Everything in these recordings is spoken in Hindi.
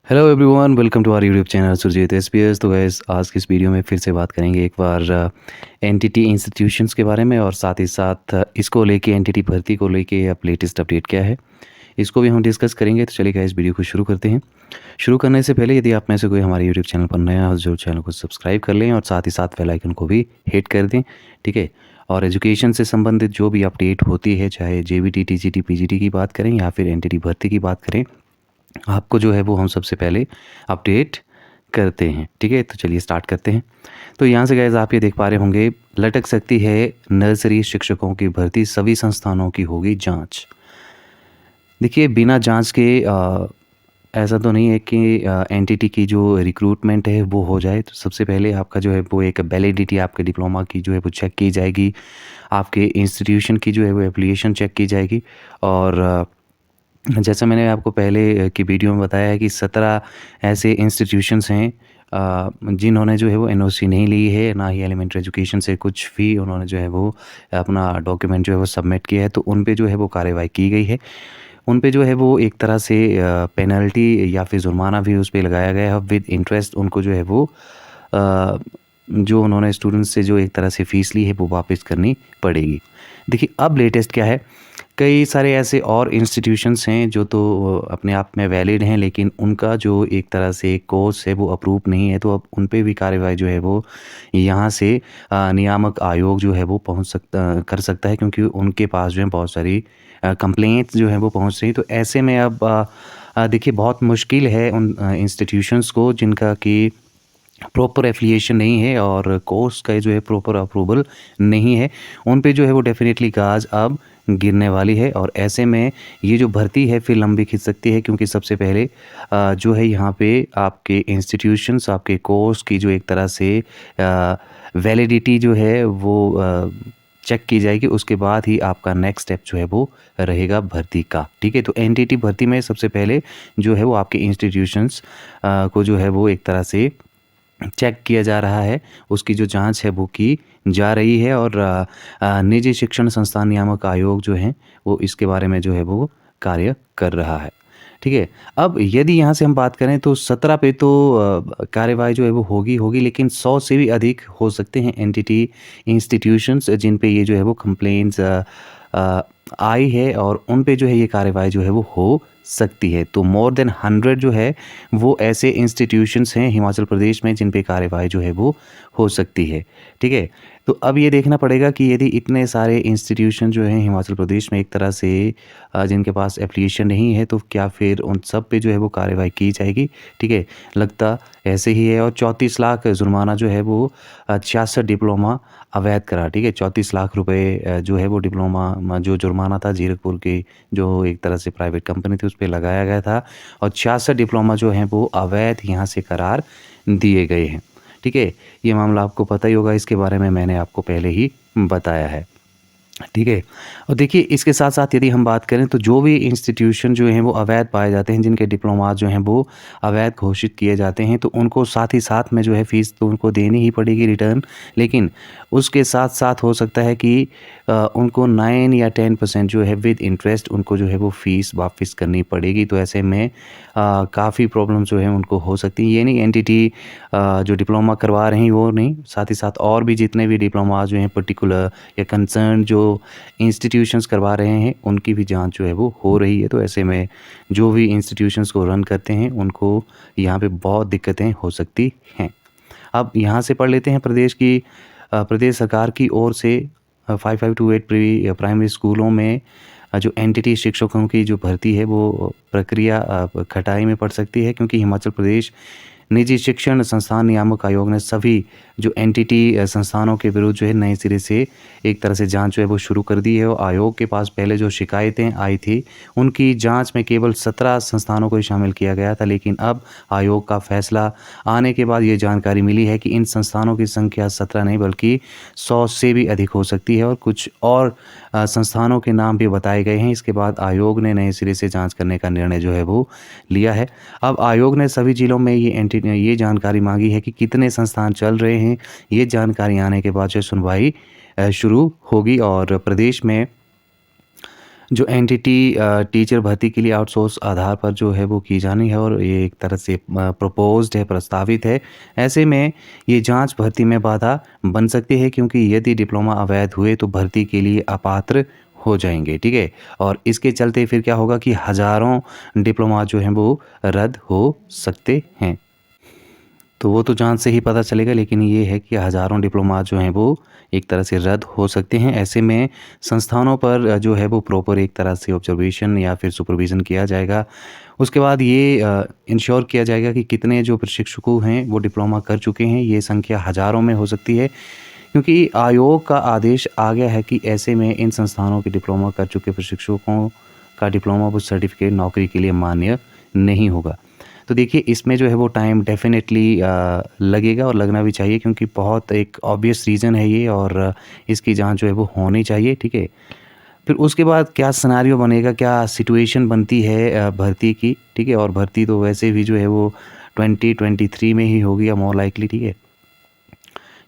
Hello everyone, welcome to our YouTube channel Surjit SPS. तो गैस आज की इस वीडियो में फिर से बात करेंगे एक बार एनटीटी इंस्टीट्यूशंस के बारे में और साथ ही साथ इसको लेके एनटीटी भर्ती को लेके अब लेटेस्ट अपडेट क्या है इसको भी हम डिस्कस करेंगे। तो चलिए गाइस वीडियो को शुरू करते हैं। शुरू करने से पहले यदि आप में से कोई हमारे यूट्यूब चैनल पर नया हो जो चैनल को सब्सक्राइब कर लें और साथ ही साथ बेल आइकन को भी हिट कर दें, ठीक है। और एजुकेशन से संबंधित जो भी अपडेट होती है, चाहे जेबीटी टीजीटी पीजीटी की बात करें या फिर एनटीटी भर्ती की बात करें, आपको जो है वो हम सबसे पहले अपडेट करते हैं, ठीक है। तो चलिए स्टार्ट करते हैं। तो यहाँ से गाइस आप ये देख पा रहे होंगे, लटक सकती है नर्सरी शिक्षकों की भर्ती, सभी संस्थानों की होगी जांच। देखिए बिना जांच के ऐसा तो नहीं है कि एनटीटी की जो रिक्रूटमेंट है वो हो जाए। तो सबसे पहले आपका जो है वो एक वैलिडिटी आपके डिप्लोमा की जो है वो चेक की जाएगी, आपके इंस्टीट्यूशन की जो है वो एफिलिएशन चेक की जाएगी। और जैसा मैंने आपको पहले की वीडियो में बताया है कि 17 ऐसे इंस्टीट्यूशंस हैं जिन्होंने जो है वो एनओसी नहीं ली है, ना ही एलिमेंट्री एजुकेशन से कुछ भी उन्होंने जो है वो अपना डॉक्यूमेंट जो है वो सबमिट किया है। तो उन पे जो है वो कार्रवाई की गई है। उन पे जो है वो एक तरह से पेनल्टी या फिर जुर्माना भी उस पे लगाया गया है विद इंटरेस्ट। उनको जो है वो जो उन्होंने स्टूडेंट्स से जो एक तरह से फ़ीस ली है वो वापस करनी पड़ेगी। देखिए अब लेटेस्ट क्या है, कई सारे ऐसे और इंस्टीट्यूशंस हैं जो तो अपने आप में वैलिड हैं, लेकिन उनका जो एक तरह से कोर्स है वो अप्रूव नहीं है। तो अब उन पे भी कार्रवाई जो है वो यहाँ से नियामक आयोग जो है वो कर सकता है, क्योंकि उनके पास जो है बहुत सारी कंप्लेंट्स जो है वो पहुँच रही। तो ऐसे में अब देखिए बहुत मुश्किल है उन इंस्टीट्यूशंस को जिनका कि प्रॉपर एफिलिएशन नहीं है और कोर्स का जो है प्रॉपर अप्रूवल नहीं है, उन पे जो है वो डेफिनेटली गाज अब गिरने वाली है। और ऐसे में ये जो भर्ती है फिर लंबी खिंच सकती है, क्योंकि सबसे पहले जो है यहाँ पे आपके इंस्टीट्यूशंस, आपके कोर्स की जो एक तरह से वैलिडिटी जो है वो चेक की जाएगी। उसके बाद ही आपका नेक्स्ट स्टेप जो है वो रहेगा भर्ती का, ठीक है। तो एनटीटी भर्ती में सबसे पहले जो है वो आपके इंस्टीट्यूशंस को जो है वो एक तरह से चेक किया जा रहा है, उसकी जो जांच है वो की जा रही है। और निजी शिक्षण संस्थान नियामक आयोग जो है वो इसके बारे में जो है वो कार्य कर रहा है, ठीक है। अब यदि यहाँ से हम बात करें तो 17 पे तो कार्यवाही जो है वो होगी, लेकिन 100 से भी अधिक हो सकते हैं एनटीटी इंस्टीट्यूशंस जिन पे ये जो है वो कंप्लेंट्स आई है और उन पे जो है ये कार्यवाही जो है वो हो सकती है। तो मोर देन 100 जो है वो ऐसे इंस्टीट्यूशंस हैं हिमाचल प्रदेश में जिन पे कार्यवाही जो है वो हो सकती है, ठीक है। तो अब ये देखना पड़ेगा कि यदि इतने सारे इंस्टीट्यूशन जो हैं हिमाचल प्रदेश में एक तरह से जिनके पास एप्लीकेशन नहीं है, तो क्या फिर उन सब पे जो है वो कार्रवाई की जाएगी, ठीक है। लगता ऐसे ही है। और 34 लाख जुर्माना जो है वो 66 डिप्लोमा अवैध करार, ठीक है। 34 लाख रुपए जो है वो डिप्लोमा जो जुर्माना था जीरकपुर की जो एक तरह से प्राइवेट कंपनी थी उस पर लगाया गया था, और 66 डिप्लोमा जो हैं वो अवैध यहाँ से करार दिए गए हैं, ठीक है। ये मामला आपको पता ही होगा, इसके बारे में मैंने आपको पहले ही बताया है, ठीक है। और देखिए इसके साथ साथ यदि हम बात करें तो जो भी इंस्टीट्यूशन जो हैं वो अवैध पाए जाते हैं, जिनके डिप्लोमा जो हैं वो अवैध घोषित किए जाते हैं, तो उनको साथ ही साथ में जो है फ़ीस तो उनको देनी ही पड़ेगी रिटर्न। लेकिन उसके साथ साथ हो सकता है कि उनको 9 या 10% जो है विद इंटरेस्ट उनको जो है वो फ़ीस वापस करनी पड़ेगी। तो ऐसे में काफ़ी प्रॉब्लम जो है उनको हो सकती है। ये नहीं एनटीटी जो डिप्लोमा करवा रही वो नहीं, साथ ही साथ और भी जितने भी डिप्लोमा जो हैं पर्टिकुलर या कंसर्न जो इंस्टीट्यूशंस करवा रहे हैं उनकी भी जांच जो है वो हो रही है। तो ऐसे में जो भी इंस्टीट्यूशंस को रन करते हैं उनको यहाँ पे बहुत दिक्कतें हो सकती हैं। अब यहाँ से पढ़ लेते हैं प्रदेश सरकार की ओर से 5528 प्राइमरी स्कूलों में जो एनटीटी शिक्षकों की जो भर्ती है वो प्रक्रिया खटाई में पड़ सकती है, क्योंकि हिमाचल प्रदेश निजी शिक्षण संस्थान नियामक आयोग ने सभी जो एनटीटी संस्थानों के विरुद्ध जो है नए सिरे से एक तरह से जांच जो है वो शुरू कर दी है। और आयोग के पास पहले जो शिकायतें आई थी उनकी जांच में केवल 17 संस्थानों को ही शामिल किया गया था, लेकिन अब आयोग का फैसला आने के बाद ये जानकारी मिली है कि इन संस्थानों की संख्या 17 नहीं बल्कि 100 से भी अधिक हो सकती है। और कुछ और संस्थानों के नाम भी बताए गए हैं। इसके बाद आयोग ने नए सिरे से जाँच करने का निर्णय जो है वो लिया है। अब आयोग ने सभी जिलों में ये जानकारी मांगी है कि कितने संस्थान चल रहे हैं। ये जानकारी आने के बाद जो सुनवाई शुरू होगी और प्रदेश में जो एनटीटी टीचर भर्ती के लिए आउटसोर्स आधार पर जो है वो की जानी है और ये एक तरह से प्रपोज्ड है, प्रस्तावित है। ऐसे में ये जांच भर्ती में बाधा बन सकती है, क्योंकि यदि डिप्लोमा अवैध हुए तो भर्ती के लिए अपात्र हो जाएंगे, ठीक है। और इसके चलते फिर क्या होगा कि हज़ारों डिप्लोमा जो हैं वो रद्द हो सकते हैं। तो वो तो जाँच से ही पता चलेगा, लेकिन ये है कि हज़ारों डिप्लोमा जो हैं वो एक तरह से रद्द हो सकते हैं। ऐसे में संस्थानों पर जो है वो प्रॉपर एक तरह से ऑब्जर्वेशन या फिर सुपरविज़न किया जाएगा। उसके बाद ये इंश्योर किया जाएगा कि कितने जो प्रशिक्षु हैं वो डिप्लोमा कर चुके हैं। ये संख्या हज़ारों में हो सकती है, क्योंकि आयोग का आदेश आ गया है कि ऐसे में इन संस्थानों के डिप्लोमा कर चुके प्रशिक्षकों का डिप्लोमा वो सर्टिफिकेट नौकरी के लिए मान्य नहीं होगा। तो देखिए, इसमें जो है वो टाइम डेफ़िनेटली लगेगा और लगना भी चाहिए, क्योंकि बहुत एक ऑब्वियस रीज़न है ये, और इसकी जाँच जो है वो होनी चाहिए, ठीक है। फिर उसके बाद क्या सिनेरियो बनेगा, क्या सिचुएशन बनती है भर्ती की, ठीक है। और भर्ती तो वैसे भी जो है वो 2023 में ही होगी या मोर लाइकली, ठीक है।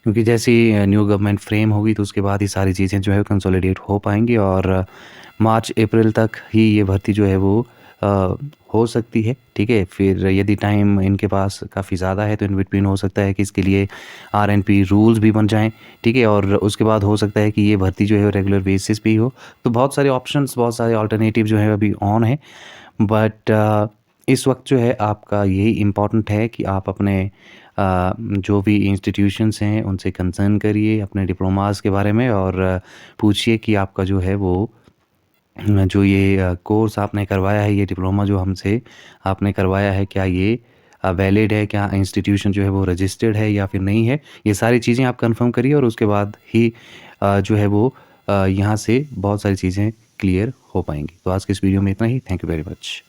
क्योंकि जैसे ही न्यू गवर्नमेंट फ्रेम होगी तो उसके बाद ही सारी चीज़ें जो है कंसोलिडेट हो पाएँगी, और मार्च अप्रैल तक ही ये भर्ती जो है वो हो सकती है, ठीक है। फिर यदि टाइम इनके पास काफ़ी ज़्यादा है तो इन बिटवीन हो सकता है कि इसके लिए आरएनपी रूल्स भी बन जाएँ, ठीक है। और उसके बाद हो सकता है कि ये भर्ती जो है रेगुलर बेसिस पे ही हो। तो बहुत सारे ऑप्शंस, बहुत सारे अल्टरनेटिव जो है अभी ऑन है। बट इस वक्त जो है आपका यही इम्पॉर्टेंट है कि आप अपने जो भी इंस्टीट्यूशंस हैं उनसे कंसर्न करिए अपने डिप्लोमास के बारे में, और पूछिए कि आपका जो है वो जो ये कोर्स आपने करवाया है, ये डिप्लोमा जो हमसे आपने करवाया है, क्या ये वैलिड है, क्या इंस्टीट्यूशन जो है वो रजिस्टर्ड है या फिर नहीं है। ये सारी चीज़ें आप कंफर्म करिए, और उसके बाद ही जो है वो यहाँ से बहुत सारी चीज़ें क्लियर हो पाएंगी। तो आज के इस वीडियो में इतना ही। Thank you very much.